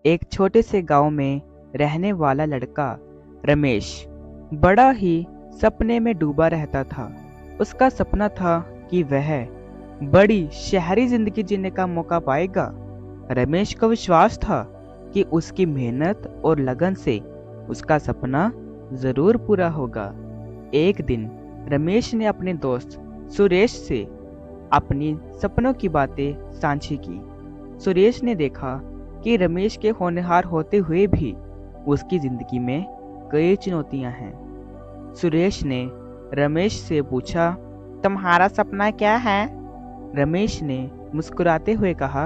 एक छोटे से गांव में रहने वाला लड़का रमेश बड़ा ही सपने में डूबा रहता था। उसका सपना था कि वह बड़ी शहरी जिंदगी जीने का मौका पाएगा। रमेश को विश्वास था कि उसकी मेहनत और लगन से उसका सपना जरूर पूरा होगा। एक दिन रमेश ने अपने दोस्त सुरेश से अपनी सपनों की बातें साझी की। सुरेश ने देखा कि रमेश के होनहार होते हुए भी उसकी जिंदगी में कई चुनौतियां हैं। सुरेश ने रमेश से पूछा, तुम्हारा सपना क्या है? रमेश ने मुस्कुराते हुए कहा,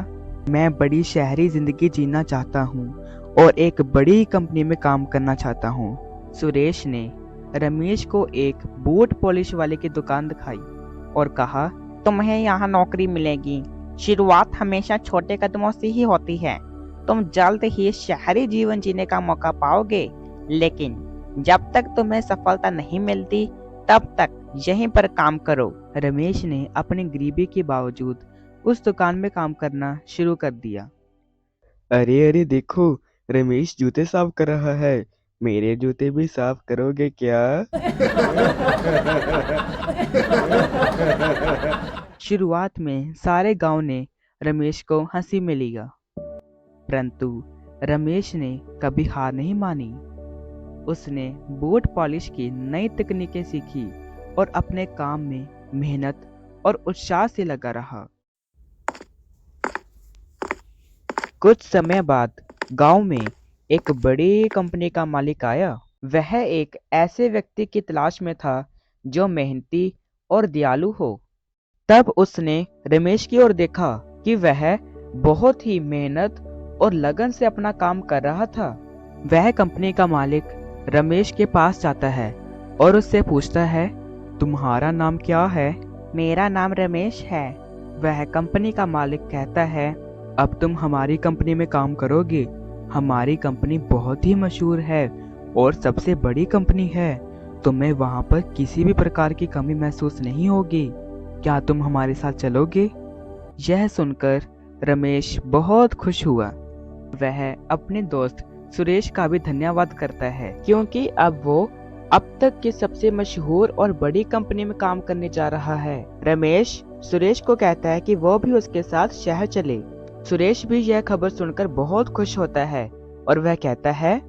मैं बड़ी शहरी जिंदगी जीना चाहता हूँ और एक बड़ी कंपनी में काम करना चाहता हूँ। सुरेश ने रमेश को एक बूट पॉलिश वाले की दुकान दिखाई और कहा, तुम्हें यहाँ नौकरी मिलेगी। शुरुआत हमेशा छोटे कदमों से ही होती है। तुम जल्द ही शहरी जीवन जीने का मौका पाओगे, लेकिन जब तक तुम्हें सफलता नहीं मिलती तब तक यहीं पर काम करो। रमेश ने अपनी गरीबी के बावजूद उस दुकान में काम करना शुरू कर दिया। अरे अरे देखो, रमेश जूते साफ कर रहा है। मेरे जूते भी साफ करोगे क्या? शुरुआत में सारे गांव ने रमेश को हंसी में लिया, परंतु रमेश ने कभी हार नहीं मानी। उसने बूट पॉलिश की नई तकनीकें सीखी और अपने काम में मेहनत और उत्साह से लगा रहा। कुछ समय बाद गांव में एक बड़ी कंपनी का मालिक आया। वह एक ऐसे व्यक्ति की तलाश में था जो मेहनती और दयालु हो। तब उसने रमेश की ओर देखा कि वह बहुत ही मेहनत और लगन से अपना काम कर रहा था। वह कंपनी का मालिक रमेश के पास जाता है और उससे पूछता है, तुम्हारा नाम क्या है? मेरा नाम रमेश है। वह कंपनी का मालिक कहता है, अब तुम हमारी कंपनी में काम करोगे। हमारी कंपनी बहुत ही मशहूर है और सबसे बड़ी कंपनी है। तुम्हें वहां पर किसी भी प्रकार की कमी महसूस नहीं होगी। क्या तुम हमारे साथ चलोगे? यह सुनकर रमेश बहुत खुश हुआ। वह अपने दोस्त सुरेश का भी धन्यवाद करता है, क्योंकि अब वो अब तक की सबसे मशहूर और बड़ी कंपनी में काम करने जा रहा है। रमेश सुरेश को कहता है कि वो भी उसके साथ शहर चले। सुरेश भी यह खबर सुनकर बहुत खुश होता है और वह कहता है,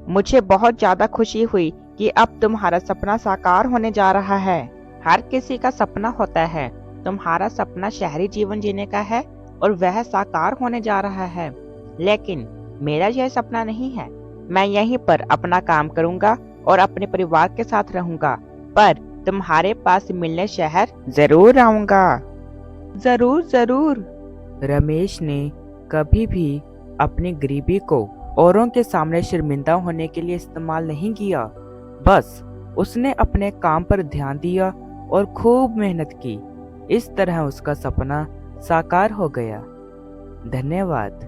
मुझे बहुत ज्यादा खुशी हुई कि अब तुम्हारा सपना साकार होने जा रहा है। हर किसी का सपना होता है। तुम्हारा सपना शहरी जीवन जीने का है और वह साकार होने जा रहा है, लेकिन मेरा यह सपना नहीं है। मैं यहीं पर अपना काम करूंगा और अपने परिवार के साथ रहूंगा, पर तुम्हारे पास मिलने शहर जरूर आऊंगा। जरूर जरूर। रमेश ने कभी भी अपनी गरीबी को औरों के सामने शर्मिंदा होने के लिए इस्तेमाल नहीं किया। बस उसने अपने काम पर ध्यान दिया और खूब मेहनत की। इस तरह उसका सपना साकार हो गया। धन्यवाद।